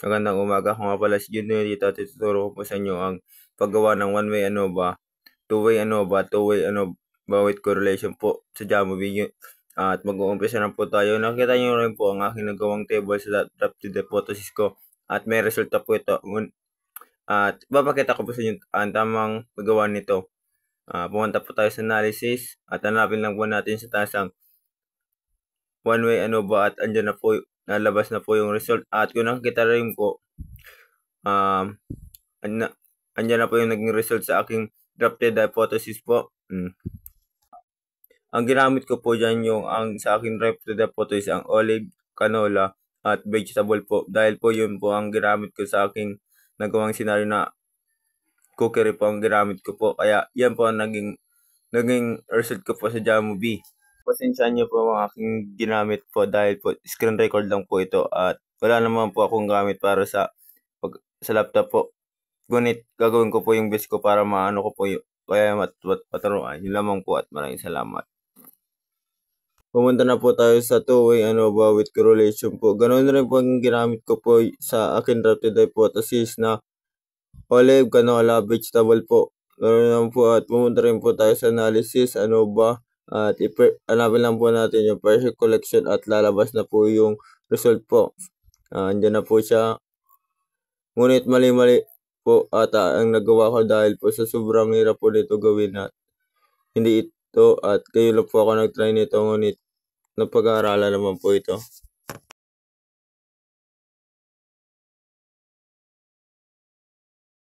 Magandang umaga, ako nga pala si Junior dito at ituturo ko po sa inyo ang paggawa ng one-way two-way with correlation po sa Jamovi. At mag-uumpisa na po tayo. Nakita nyo rin po ang aking nagawang table sa drafted hypothesis ko at may resulta po ito. At ipapakita ko po sa inyo ang tamang paggawa nito. Pumunta po tayo sa analysis at hanapin lang po natin sa taas ang one-way at andyan na po, nalabas na po yung result. At kung nakikita rin po, andyan na po yung naging result sa aking drafted hypothesis po. Ang ginamit ko po dyan yung sa aking drafted hypothesis, ang olive, canola, at vegetable po. Dahil po yun po ang ginamit ko sa aking nagawang scenario na cookery po ang ginamit ko po. Kaya yan po ang naging result ko po sa Jamovi. Pasensyahan niyo po ang aking ginamit po dahil po screen record lang po ito at wala naman po akong gamit para sa laptop po. Ngunit gagawin ko po yung best ko para maano ko po yung kaya maturuan. Yun lamang po at maraming salamat. Pumunta na po tayo sa two-way with correlation po. Ganoon rin po ang ginamit ko po sa akin drafted hypothesis na olive, canola, vegetable po. Ganoon naman po at pumunta rin po tayo sa analysis, at hanapin lang po natin yung perfect collection at lalabas na po yung result po. Andyan na po siya. Ngunit mali-mali po ata ang nagawa ko dahil po sa sobrang hirap po nito gawin at hindi ito at kayo lang po ako nag-try nito, ngunit napag-aaralan naman po ito.